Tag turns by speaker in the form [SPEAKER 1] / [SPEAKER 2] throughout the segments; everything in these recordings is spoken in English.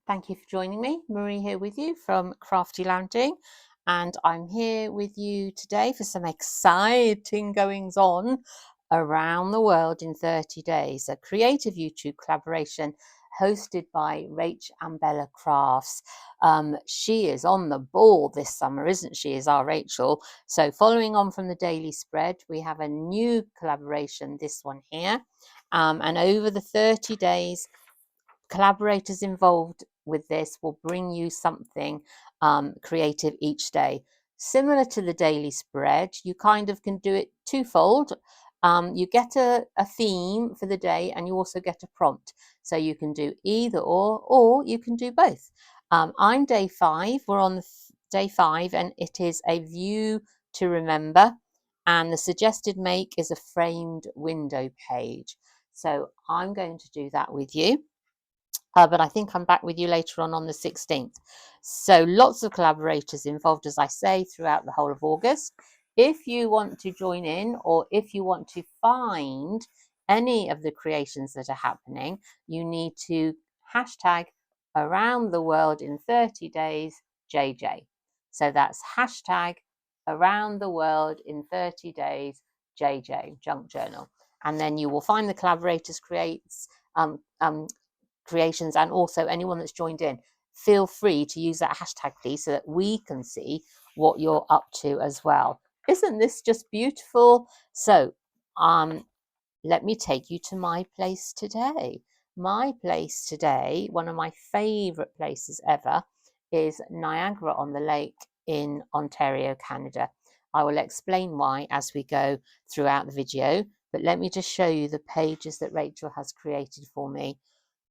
[SPEAKER 1] Thank you for joining me. Marie here with you from Crafty Landing, and I'm here with you today for some exciting goings on around the world in 30 days, a creative YouTube collaboration hosted by Rach and Bella Crafts. She is on the ball this summer, isn't she, is our Rachel? So following on from the daily spread, we have a new collaboration, this one here. And over the 30 days, collaborators involved with this will bring you something creative each day. Similar to the daily spread, you kind of can do it twofold. You get a theme for the day and you also get a prompt. So you can do either or you can do both. I'm day 5, we're on day 5, and it is a view to remember. And the suggested make is a framed window page. So I'm going to do that with you. But I think I'm back with you later on the 16th. So lots of collaborators involved, as I say, throughout the whole of August. If you want to join in, or if you want to find any of the creations that are happening, you need to hashtag around the world in 30 days JJ. So that's hashtag around the world in 30 days JJ, Junk Journal. And then you will find the collaborators creations, and also anyone that's joined in. Feel free to use that hashtag, please, so that we can see what you're up to as well. Isn't this just beautiful? So let me take you to my place today. My place today, one of my favorite places ever, is Niagara-on-the-Lake in Ontario, Canada. I will explain why as we go throughout the video, but let me just show you the pages that Rachel has created for me.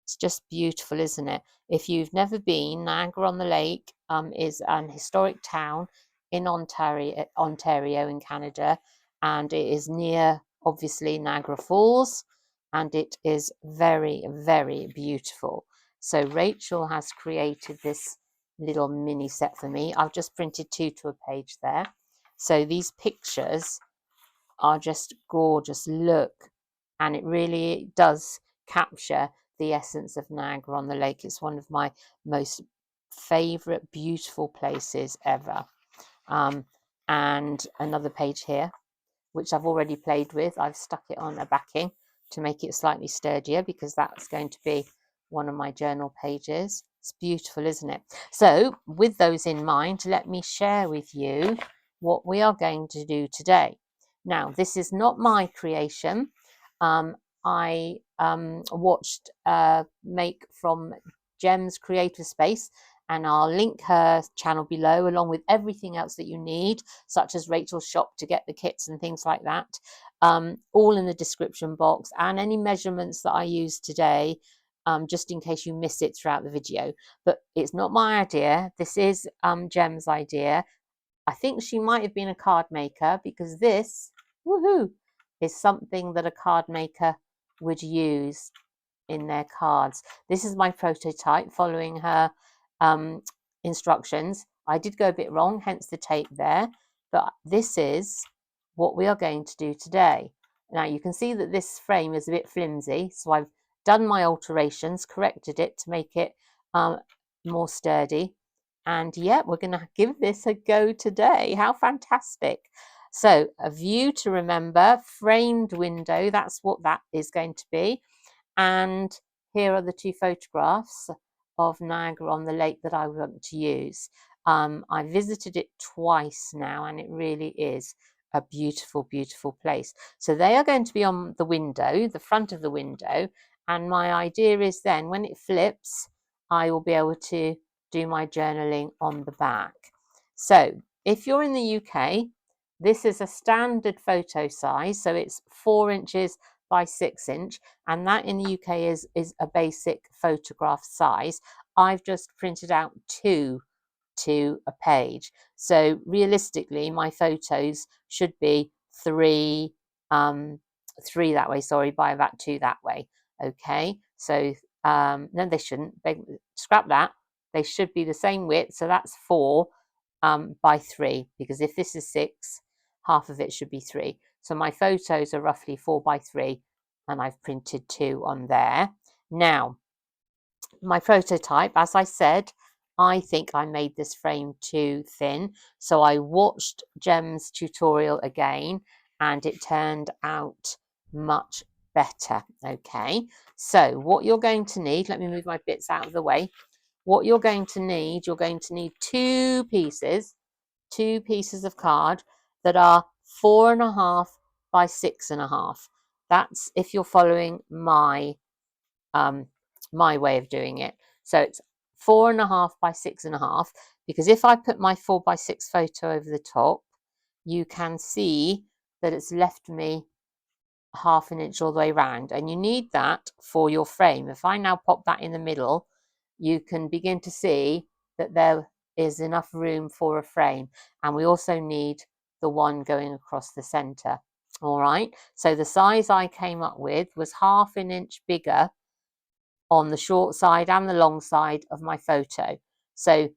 [SPEAKER 1] It's just beautiful, isn't it? If you've never been, Niagara-on-the-Lake is an historic town in Ontario in Canada, and it is near, obviously, Niagara Falls, and it is very, very beautiful. So Rachel has created this little mini set for me. I've just printed 2 to a page there. So these pictures are just gorgeous. Look, and it really does capture the essence of Niagara-on-the-Lake. It's one of my most favorite beautiful places ever. And another page here, which I've already played with. I've stuck it on a backing to make it slightly sturdier, because that's going to be one of my journal pages. It's beautiful, isn't it? So with those in mind, let me share with you what we are going to do today. Now, this is not my creation. I watched Make from Gem's Creative Space, and I'll link her channel below, along with everything else that you need, such as Rachel's shop to get the kits and things like that, all in the description box, and any measurements that I use today, just in case you miss it throughout the video. But it's not my idea. This is Gem's idea. I think she might have been a card maker, because this, woohoo, is something that a card maker would use in their cards. This is my prototype following her instructions. I did go a bit wrong, hence the tape there, but this is what we are going to do today. Now you can see that this frame is a bit flimsy, so I've done my alterations, corrected it to make it more sturdy. And yeah, we're going to give this a go today. How fantastic. So a view to remember, framed window, that's what that is going to be. And here are the 2 photographs of Niagara-on-the-Lake that I want to use. I visited it twice now, and it really is a beautiful, beautiful place. So they are going to be on the window, the front of the window. And my idea is then when it flips, I will be able to do my journaling on the back. So if you're in the UK, this is a standard photo size. So it's 4 inches by 6 inch, and that in the UK is a basic photograph size. I've just printed out 2 to a page. So realistically, my photos should be 3 that way, sorry, by about 2 that way. Okay, so no, they shouldn't. Scrap that. They should be the same width. So that's 4 by 3, because if this is 6, half of it should be 3. So my photos are roughly 4 by 3, and I've printed 2 on there. Now, my prototype, as I said, I think I made this frame too thin. So I watched Gem's tutorial again and it turned out much better. Okay, so what you're going to need, let me move my bits out of the way. What you're going to need two pieces of card that are 4.5 by 6.5. That's if you're following my way of doing it. So it's 4.5 by 6.5, because if I put my 4x6 photo over the top, you can see that it's left me 1/2 inch all the way around, and you need that for your frame. If I now pop that in the middle, you can begin to see that there is enough room for a frame, and we also need the one going across the center. All right, so the size I came up with was 1/2 inch bigger on the short side and the long side of my photo. So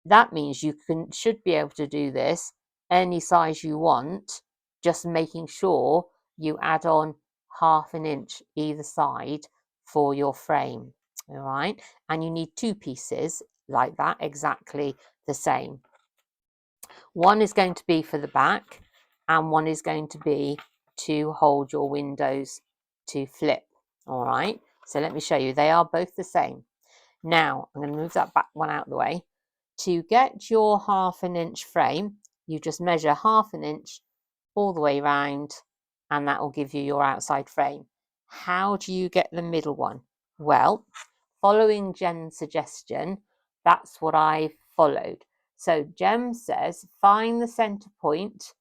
[SPEAKER 1] that means you should be able to do this any size you want, just making sure you add on 1/2 inch either side for your frame. All right, and you need two pieces like that, exactly the same. One is going to be for the back and one is going to be to hold your windows to flip. All right, so let me show you. They are both the same. Now I'm going to move that back one out of the way. To get your 1/2 inch frame, you just measure 1/2 inch all the way around, and that will give you your outside frame. How do you get the middle one? Well, following Jen's suggestion, that's what I followed. So Jem says, find the center point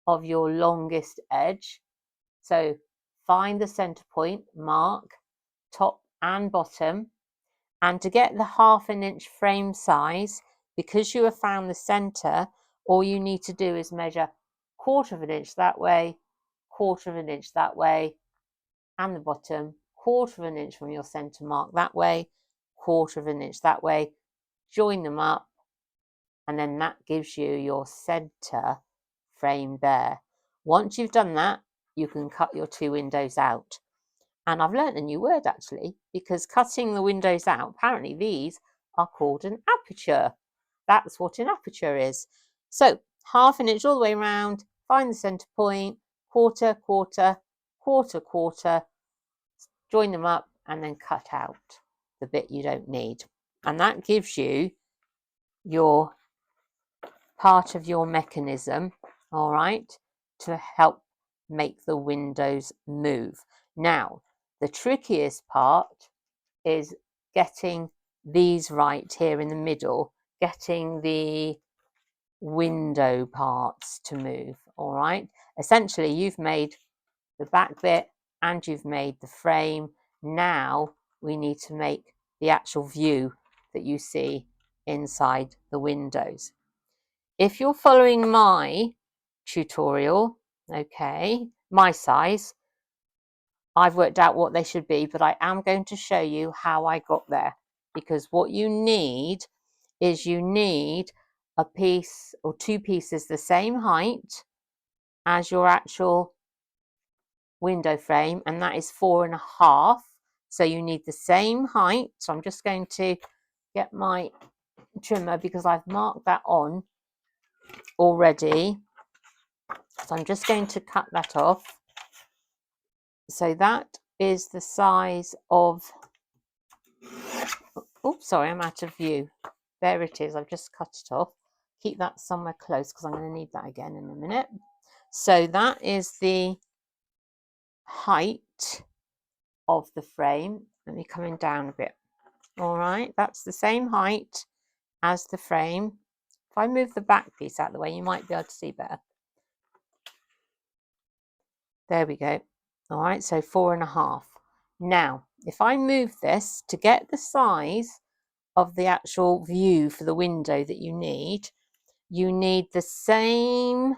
[SPEAKER 1] of your longest edge. So find the center point, mark top and bottom. And to get the 1/2 inch frame size, because you have found the center, all you need to do is measure 1/4 inch that way, 1/4 inch that way, and the bottom 1/4 inch from your center mark that way, 1/4 inch that way, join them up, and then that gives you your center frame there. Once you've done that, you can cut your two windows out. And I've learnt a new word actually, because cutting the windows out, apparently these are called an aperture. That's what an aperture is. So 1/2 inch all the way around, find the center point, 1/4, 1/4, 1/4, 1/4, join them up and then cut out the bit you don't need. And that gives you your part of your mechanism, all right, to help make the windows move. Now, the trickiest part is getting these right here in the middle, getting the window parts to move, all right? Essentially, you've made the back bit and you've made the frame. Now we need to make the actual view that you see inside the windows. If you're following my tutorial, okay, my size, I've worked out what they should be, but I am going to show you how I got there, because what you need is you need a piece or two pieces the same height as your actual window frame, and that is 4.5. So you need the same height. So I'm just going to get my trimmer because I've marked that on already. So I'm just going to cut that off. So that is the size of, oops, sorry, I'm out of view. There it is. I've just cut it off. Keep that somewhere close because I'm going to need that again in a minute. So that is the height of the frame. Let me come in down a bit. All right, that's the same height as the frame. If I move the back piece out of the way, you might be able to see better. There we go. All right, so 4.5. Now, if I move this to get the size of the actual view for the window that you need the same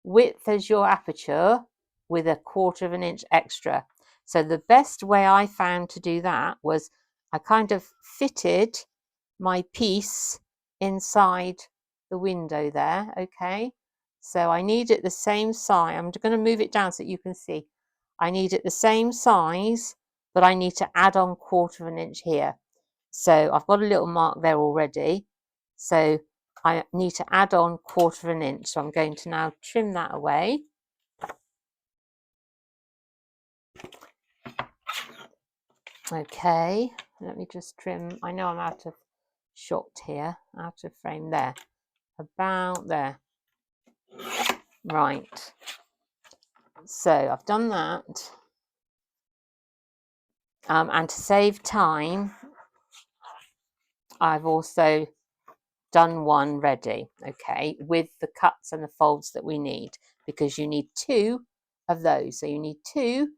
[SPEAKER 1] width as your aperture with 1/4 inch extra. So the best way I found to do that was I kind of fitted my piece inside the window there, okay? So I need it the same size. I'm going to move it down so that you can see. I need it the same size, but I need to add on 1/4 inch here. So I've got a little mark there already. So I need to add on 1/4 of an inch. So I'm going to now trim that away. Okay, let me just trim. I know I'm out of shot here, out of frame there, about there. Right, so I've done that. And to save time, I've also done one ready, okay, with the cuts and the folds that we need, because you need 2 of those. So you need 2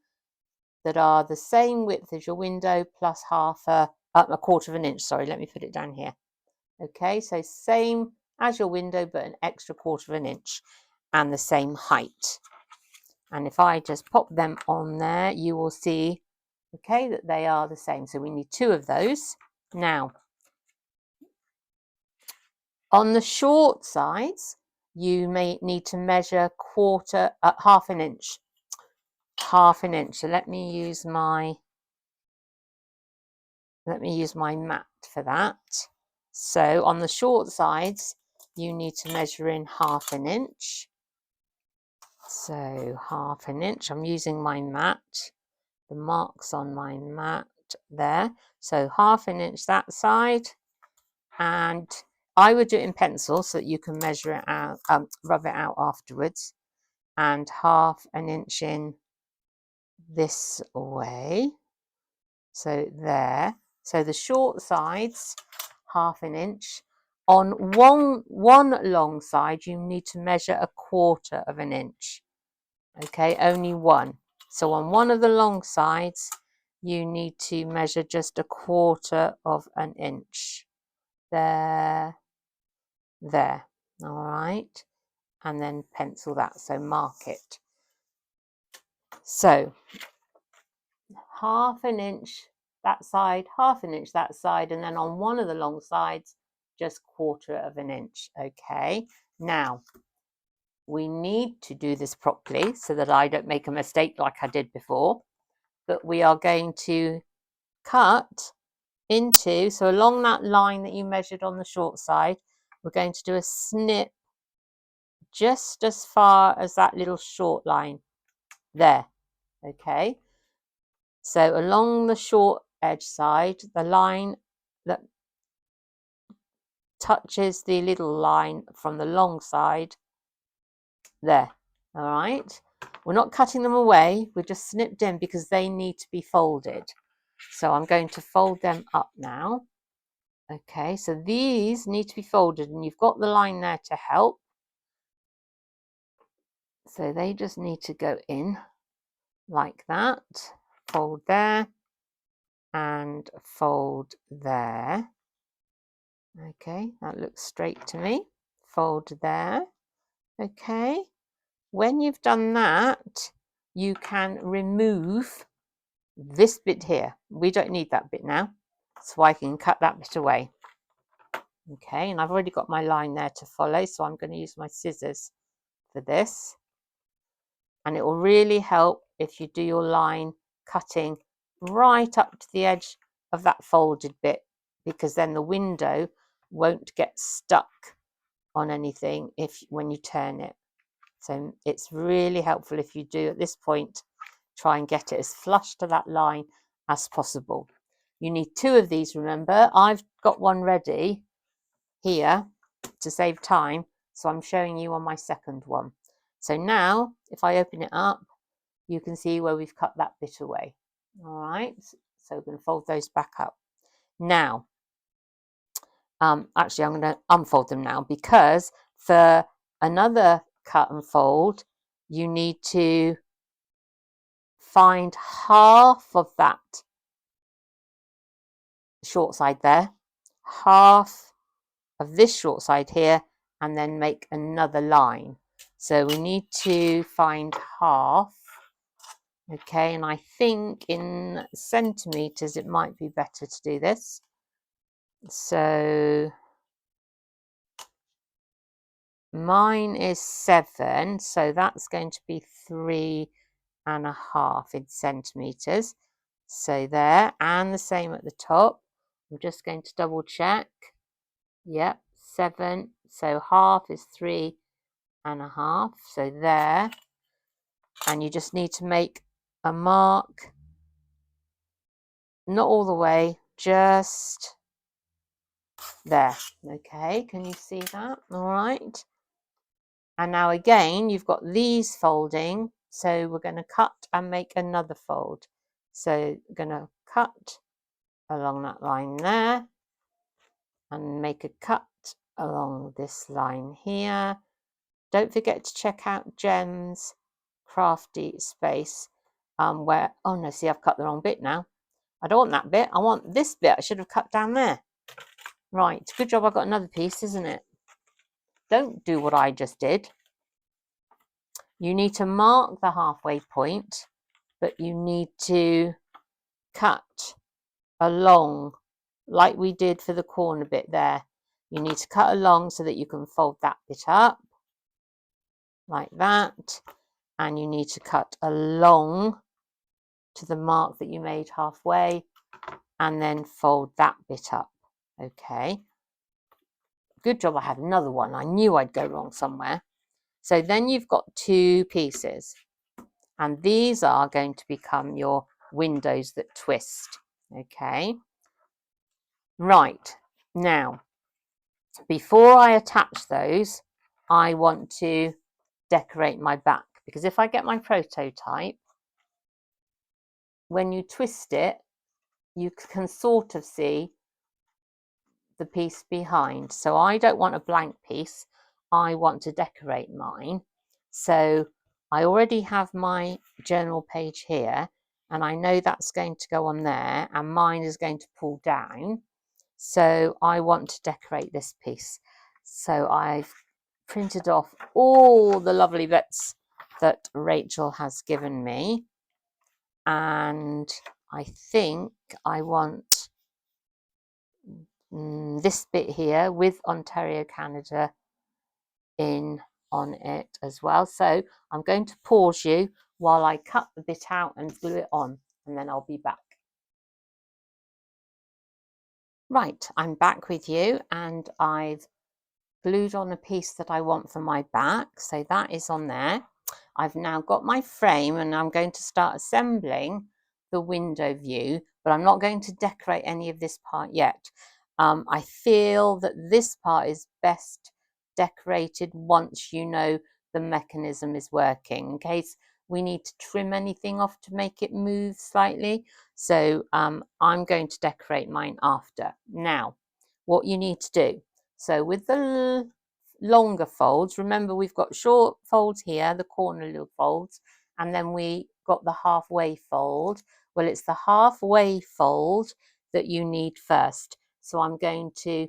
[SPEAKER 1] that are the same width as your window plus a 1/4 of an inch. Sorry, let me put it down here. Okay, so same as your window, but an extra 1/4 of an inch and the same height. And if I just pop them on there, you will see, okay, that they are the same. So we need 2 of those. Now, on the short sides, you may need to measure half an inch. Half an inch. So let me use my mat for that. So on the short sides, you need to measure in half an inch. So half an inch. I'm using my mat. The marks on my mat there. So half an inch that side, and I would do it in pencil so that you can measure it out, rub it out afterwards, and half an inch in this way. So there. So the short sides, half an inch. On one long side, you need to measure a 1/4 of an inch. Okay, only one. So on one of the long sides, you need to measure just a 1/4 of an inch. There. All right. And then pencil that, so mark it. So half an inch that side, half an inch that side, and then on one of the long sides, just 1/4 of an inch. Okay, now we need to do this properly so that I don't make a mistake like I did before. But we are going to cut into, so along that line that you measured on the short side, we're going to do a snip just as far as that little short line there. Okay, so along the short edge side, the line that touches the little line from the long side there. All right, we're not cutting them away, we're just snipped in because they need to be folded. So I'm going to fold them up now. Okay, so these need to be folded, and you've got the line there to help. So they just need to go in like that. Fold there and fold there. Okay, that looks straight to me. Fold there. Okay, when you've done that, you can remove this bit here. We don't need that bit now, so I can cut that bit away. Okay, and I've already got my line there to follow, so I'm going to use my scissors for this. And it will really help if you do your line cutting right up to the edge of that folded bit, because then the window won't get stuck on anything when you turn it. So it's really helpful if you do at this point try and get it as flush to that line as possible. You need 2 of these, remember. I've got one ready here to save time, so I'm showing you on my second one. So now if I open it up, you can see where we've cut that bit away. All right, so we're going to fold those back up. Now, actually I'm going to unfold them now, because for another cut and fold, you need to find half of that short side there, half of this short side here, and then make another line. So we need to find half. Okay, and I think in centimeters it might be better to do this. So mine is 7, so that's going to be 3.5 in centimeters. So there, and the same at the top. I'm just going to double check. Yep, 7. So half is 3.5. So there. And you just need to make a mark, not all the way, just there. Okay, can you see that? All right. And now again, you've got these folding. So we're going to cut and make another fold. So we're going to cut along that line there and make a cut along this line here. Don't forget to check out Jem's crafty space where, oh no, see, I've cut the wrong bit now. I don't want that bit. I want this bit. I should have cut down there. Right, good job I got another piece, isn't it? Don't do what I just did. You need to mark the halfway point, but you need to cut along like we did for the corner bit there. You need to cut along so that you can fold that bit up like that. And you need to cut along to the mark that you made halfway and then fold that bit up. Okay. Good job I had another one. I knew I'd go wrong somewhere. So then you've got 2 pieces. And these are going to become your windows that twist. Okay. Right. Now, before I attach those, I want to decorate my back. Because if I get my prototype, when you twist it, you can sort of see the piece behind. So I don't want a blank piece. I want to decorate mine. So I already have my journal page here, and I know that's going to go on there, and mine is going to pull down. So I want to decorate this piece. So I've printed off all the lovely bits that Rachel has given me. And I think I want this bit here with Ontario, Canada in on it as well. So I'm going to pause you while I cut the bit out and glue it on, and then I'll be back. Right, I'm back with you, and I've glued on a piece that I want for my back. So that is on there. I've now got my frame, and I'm going to start assembling the window view, but I'm not going to decorate any of this part yet. I feel that this part is best decorated once you know the mechanism is working, in case we need to trim anything off to make it move slightly. So I'm going to decorate mine after. Now, what you need to do. So with the longer folds, remember we've got short folds here, the corner little folds, and then we got the halfway fold. Well, it's the halfway fold that you need first. So I'm going to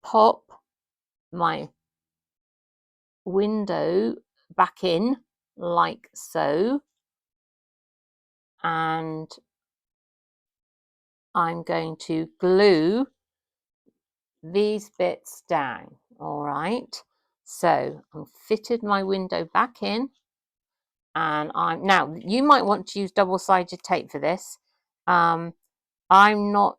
[SPEAKER 1] pop my window back in like so, and I'm going to glue these bits down. All right, so I've fitted my window back in, and now you might want to use double-sided tape for this. I'm not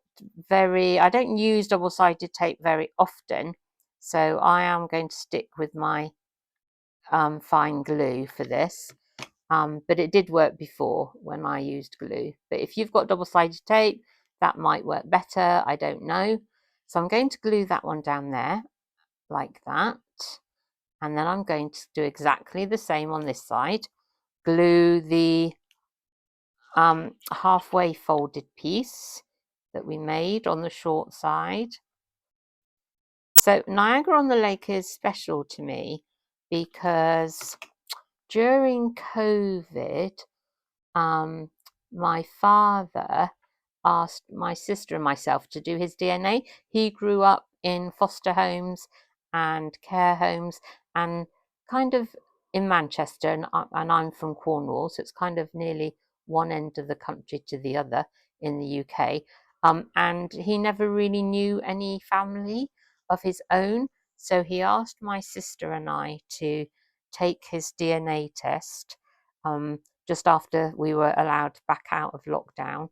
[SPEAKER 1] I don't use double-sided tape very often, so I am going to stick with my fine glue for this. But it did work before when I used glue. But if you've got double-sided tape, that might work better. I don't know. So I'm going to glue that one down there like that. And then I'm going to do exactly the same on this side. Glue the halfway folded piece that we made on the short side. So Niagara-on-the-Lake is special to me because during COVID, my father asked my sister and myself to do his DNA. He grew up in foster homes and care homes and kind of in Manchester, and I'm from Cornwall, so it's kind of nearly one end of the country to the other in the UK. And he never really knew any family of his own, so he asked my sister and I to take his DNA test just after we were allowed back out of lockdown,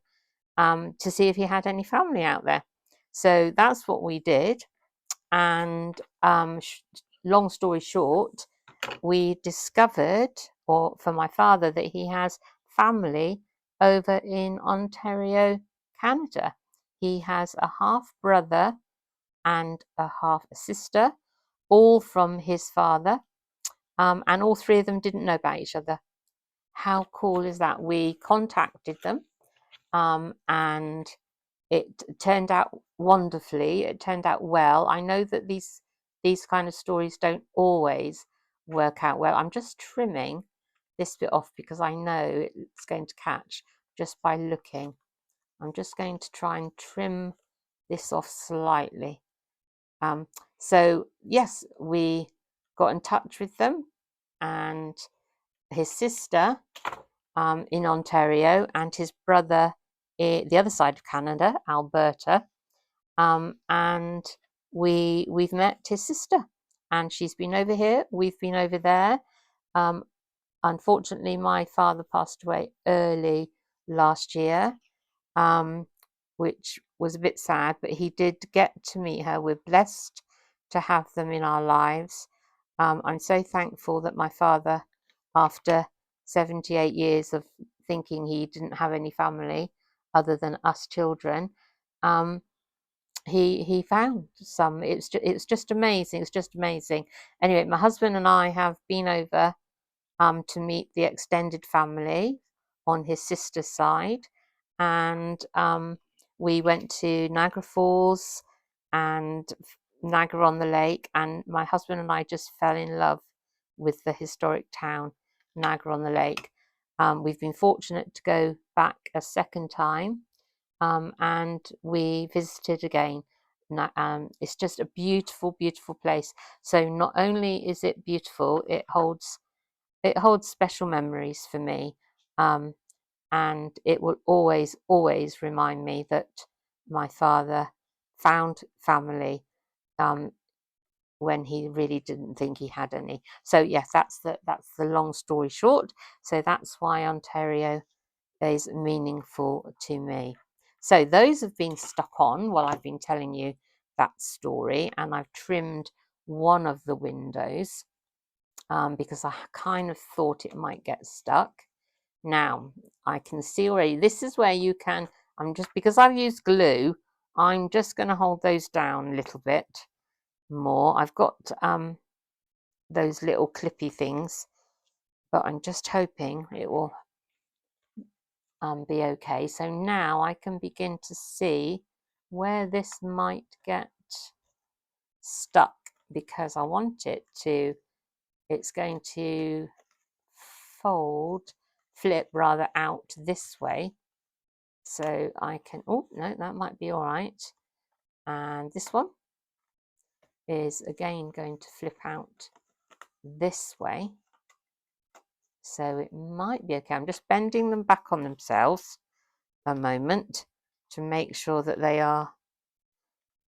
[SPEAKER 1] to see if he had any family out there. So that's what we did. And long story short, we discovered, or for my father, that he has family over in Ontario, Canada. He has a half brother and a half sister, all from his father, and all three of them didn't know about each other. How cool is that? We contacted them, and it turned out wonderfully. It turned out well. I know that these kind of stories don't always work out well. I'm just trimming this bit off because I know it's going to catch just by looking. I'm just going to try and trim this off slightly. So yes, we got in touch with them, and his sister in Ontario, and his brother the other side of Canada, Alberta. And we've met his sister, and she's been over here. We've been over there. Unfortunately, my father passed away early last year, which was a bit sad, but he did get to meet her. We're blessed to have them in our lives. I'm so thankful that my father, after 78 years of thinking he didn't have any family other than us children, he found some. It's just amazing. It's just amazing. Anyway, my husband and I have been over to meet the extended family on his sister's side, and we went to Niagara Falls and Niagara-on-the-Lake, and my husband and I just fell in love with the historic town, Niagara-on-the-Lake. We've been fortunate to go back a second time, and we visited again. It's just a beautiful, beautiful place. So not only is it beautiful, it holds special memories for me, and it will always, always remind me that my father found family when he really didn't think he had any. So yes, that's the long story short. So that's why Ontario is meaningful to me. So those have been stuck on while I've been telling you that story, and I've trimmed one of the windows because I kind of thought it might get stuck. Now I can see already, this is where you can, because I've used glue, I'm just going to hold those down a little bit more. I've got those little clippy things, but I'm just hoping it will be okay. So now I can begin to see where this might get stuck, because I want it to, it's going to flip rather out this way. So I can, oh no, that might be all right. And this one is again going to flip out this way. So it might be okay. I'm just bending them back on themselves a moment to make sure that they are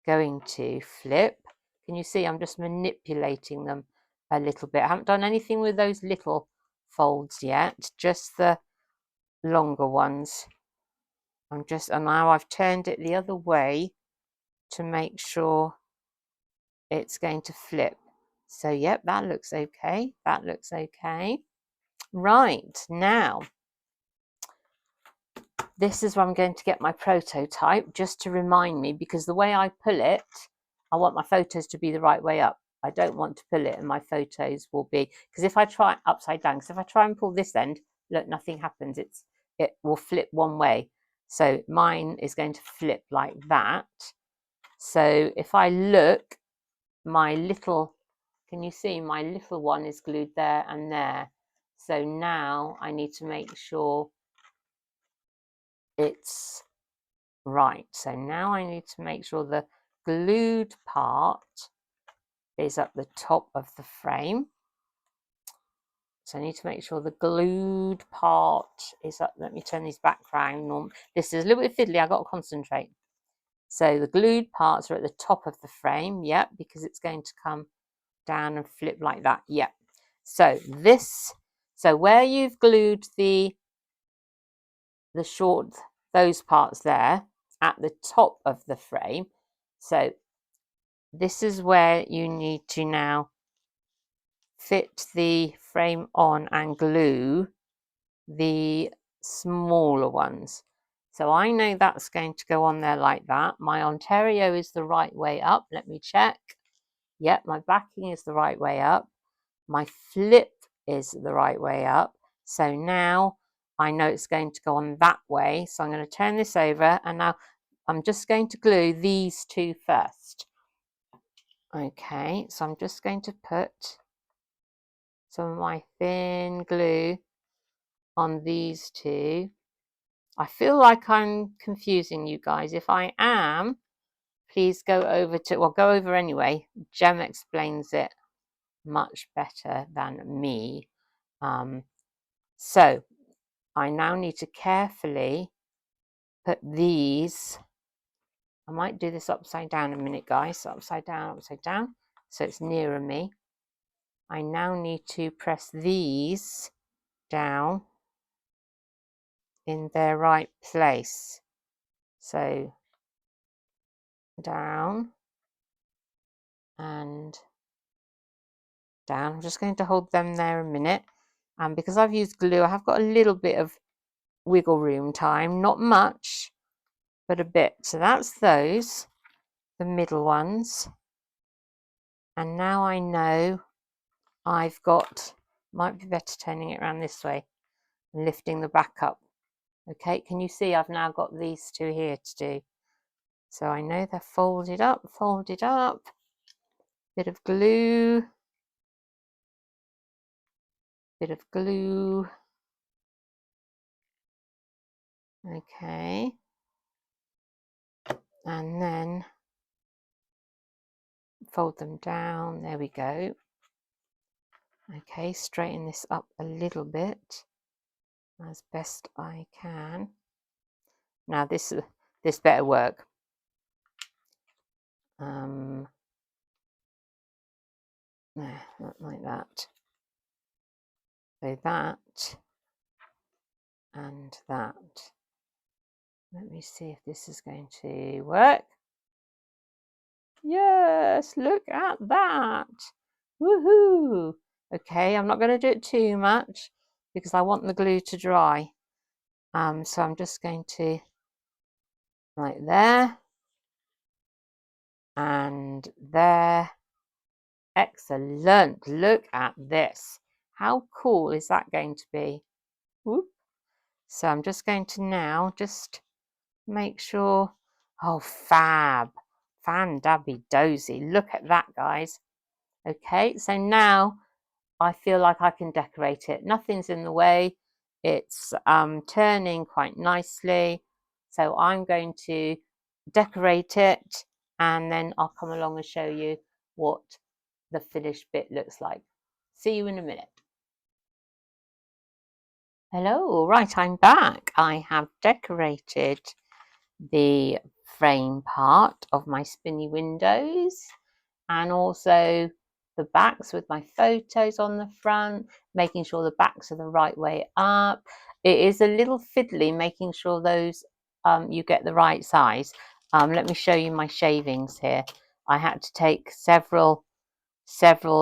[SPEAKER 1] going to flip. Can you see I'm just manipulating them a little bit? I haven't done anything with those little folds yet, just the longer ones. And now I've turned it the other way to make sure it's going to flip. So yep, that looks okay. That looks okay. Right, now this is where I'm going to get my prototype, just to remind me, because the way I pull it, I want my photos to be the right way up. I don't want to pull it and my photos will be, because if I try upside down, because if I try and pull this end, look, nothing happens. It will flip one way. So mine is going to flip like that. So if I look, my little, can you see my little one is glued there and there. So now I need to make sure it's right. So now I need to make sure the glued part is at the top of the frame. So I need to make sure the glued part is up. Let me turn these back round. This is a little bit fiddly. I've got to concentrate. So the glued parts are at the top of the frame. Yep, because it's going to come down and flip like that. Yep. So where you've glued the those parts there at the top of the frame, So this is where you need to now fit the frame on and glue the smaller ones. So I know that's going to go on there like that. My Ontario is the right way up. Let me check. Yep, my backing is the right way up. My flip is the right way up. So now I know it's going to go on that way. So I'm going to turn this over, and now I'm just going to glue these two first. Okay, so I'm just going to put some of my thin glue on these two. I feel like I'm confusing you guys. If I am, please go over to, well, go over anyway. Jem explains it much better than me. So I now need to carefully put these, I might do this upside down a minute, guys. So upside down, so it's nearer me. I now need to press these down in their right place. So down and down. I'm just going to hold them there a minute. And because I've used glue, I have got a little bit of wiggle room time, not much, but a bit. So that's those, the middle ones. And now I know I've got, might be better turning it around this way and lifting the back up. Okay, can you see I've now got these two here to do? So I know they're folded up, bit of glue, okay, and then fold them down, there we go. Okay, straighten this up a little bit as best I can. Now this better work. Not like that. So that and that. Let me see if this is going to work. Yes, look at that. Woohoo! Okay, I'm not going to do it too much because I want the glue to dry. So I'm just going to, like there and there. Excellent. Look at this. How cool is that going to be? Whoop. So I'm just going to now just make sure. Oh, fab. Fan-dabby-dozy. Look at that, guys. Okay, so now I feel like I can decorate it. Nothing's in the way. It's turning quite nicely. So I'm going to decorate it, and then I'll come along and show you what the finished bit looks like. See you in a minute. Hello, right, I'm back. I have decorated the frame part of my spinny windows and also the backs with my photos on the front, making sure the backs are the right way up. It is a little fiddly making sure those you get the right size. Let me show you my shavings here. I had to take several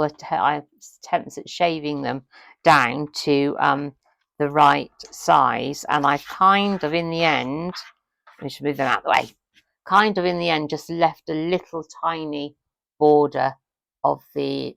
[SPEAKER 1] attempts at shaving them down to the right size, and I kind of in the end, we should move them out of the way, kind of in the end just left a little tiny border of the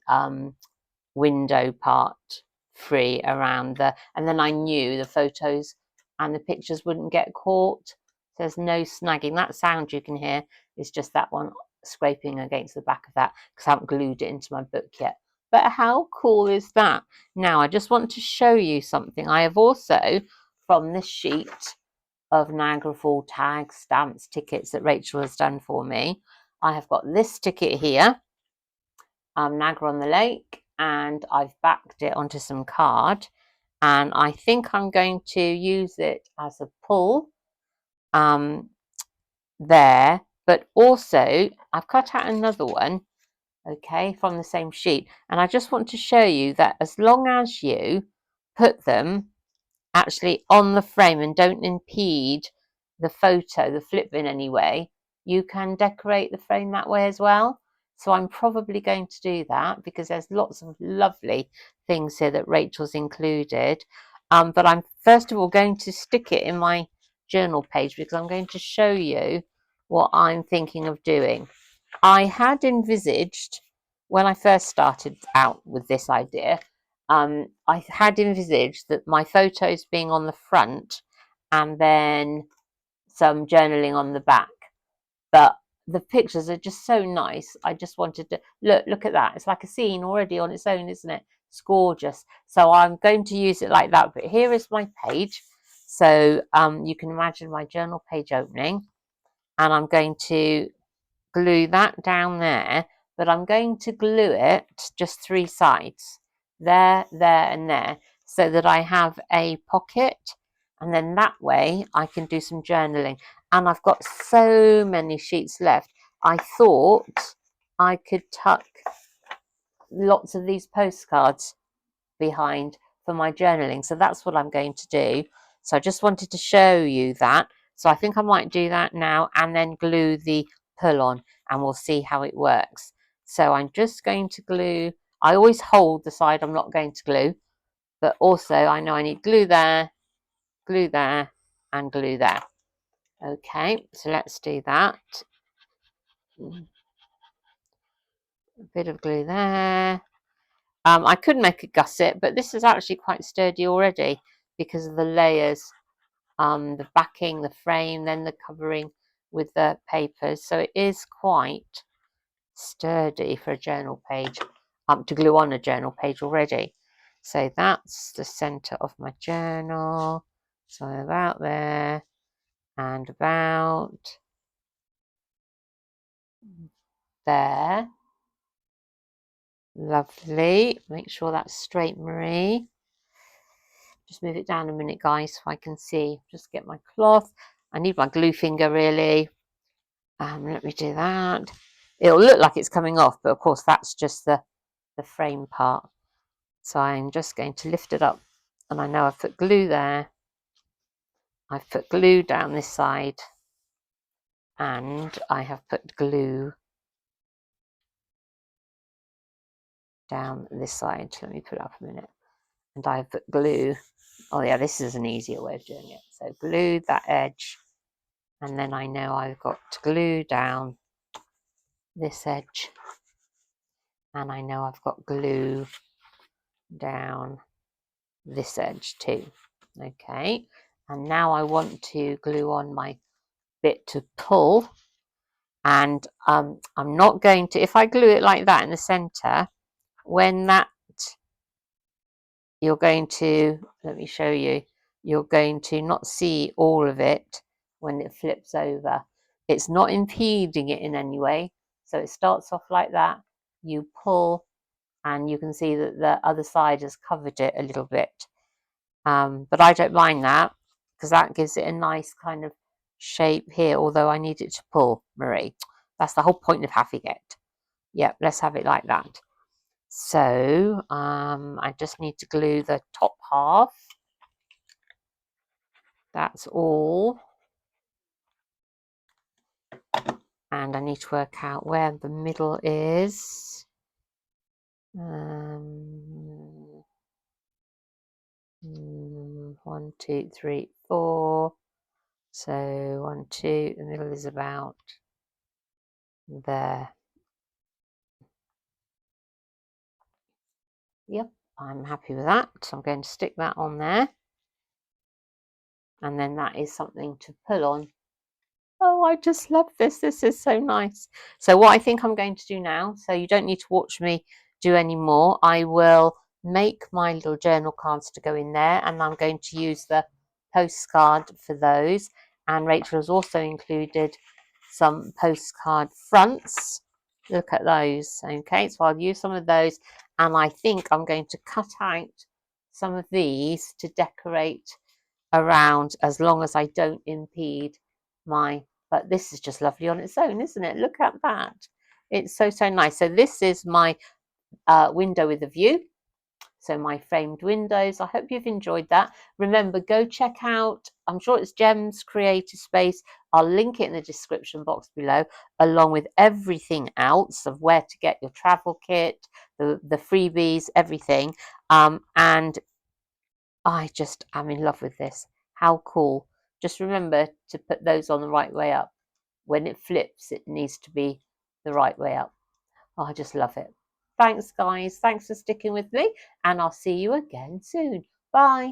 [SPEAKER 1] window part free around the, and then I knew the photos and the pictures wouldn't get caught. There's no snagging. That sound you can hear is just that one scraping against the back of that because I haven't glued it into my book yet. But how cool is that? Now I just want to show you something. I have also, from this sheet of Niagara Fall tags, stamps, tickets that Rachel has done for me, I have got this ticket here, Niagara-on-the-Lake, and I've backed it onto some card, and I think I'm going to use it as a pull there, but also I've cut out another one, okay, from the same sheet, and I just want to show you that as long as you put them actually on the frame and don't impede the photo, the flip in any way, you can decorate the frame that way as well. So I'm probably going to do that because there's lots of lovely things here that Rachel's included. But I'm first of all going to stick it in my journal page because I'm going to show you what I'm thinking of doing. I had envisaged, when I first started out with this idea, I had envisaged that my photos being on the front and then some journaling on the back. But the pictures are just so nice. I just wanted to look at that. It's like a scene already on its own, isn't it? It's gorgeous. So I'm going to use it like that. But here is my page. So you can imagine my journal page opening, and I'm going to glue that down there, but I'm going to glue it just 3 sides, there, and there, so that I have a pocket, and then that way I can do some journaling. And I've got so many sheets left. I thought I could tuck lots of these postcards behind for my journaling. So that's what I'm going to do. So I just wanted to show you that. So I think I might do that now and then glue the pull on, and we'll see how it works. So I'm just going to glue. I always hold the side I'm not going to glue, but also I know I need glue there, and glue there. Okay, so let's do that. A bit of glue there. I could make a gusset, but this is actually quite sturdy already because of the layers, the backing, the frame, then the covering with the papers. So it is quite sturdy for a journal page, to glue on a journal page already. So that's the center of my journal. So about there and about there. Lovely. Make sure that's straight, Marie. Just move it down a minute, guys, so I can see. Just get my cloth. I need my glue finger, really. Let me do that. It'll look like it's coming off, but of course that's just the frame part. So I'm just going to lift it up, and I know I've put glue there. I've put glue down this side, and I have put glue down this side. Let me put it up a minute. And I've put glue. Oh yeah, this is an easier way of doing it. So glue that edge, and then I know I've got to glue down this edge, and I know I've got glue down this edge too. Okay, and now I want to glue on my bit to pull, and I'm not going to, if I glue it like that in the center, when that, you're going to, let me show you, you're going to not see all of it when it flips over. It's not impeding it in any way. So it starts off like that, you pull, and you can see that the other side has covered it a little bit. But I don't mind that because that gives it a nice kind of shape here, although I need it to pull, Marie. That's the whole point of having it. Yep, let's have it like that. So I just need to glue the top half. That's all. And I need to work out where the middle is. 1, 2, 3, 4. So 1, 2, the middle is about there. Yep, I'm happy with that. So I'm going to stick that on there. And then that is something to pull on. Oh, I just love this. This is so nice. So what I think I'm going to do now, so you don't need to watch me do any more, I will make my little journal cards to go in there, and I'm going to use the postcard for those. And Rachel has also included some postcard fronts. Look at those. Okay, so I'll use some of those, and I think I'm going to cut out some of these to decorate around, as long as I don't impede my, but this is just lovely on its own, isn't it? Look at that. It's so nice. So this is my window with a view. So my framed windows. I hope you've enjoyed that. Remember, go check out, I'm sure it's Gem's Creative Space I'll link it in the description box below, along with everything else of where to get your travel kit, the freebies, everything. And I just am in love with this. How cool. Just remember to put those on the right way up. When it flips, it needs to be the right way up. Oh, I just love it. Thanks, guys. Thanks for sticking with me, and I'll see you again soon. Bye.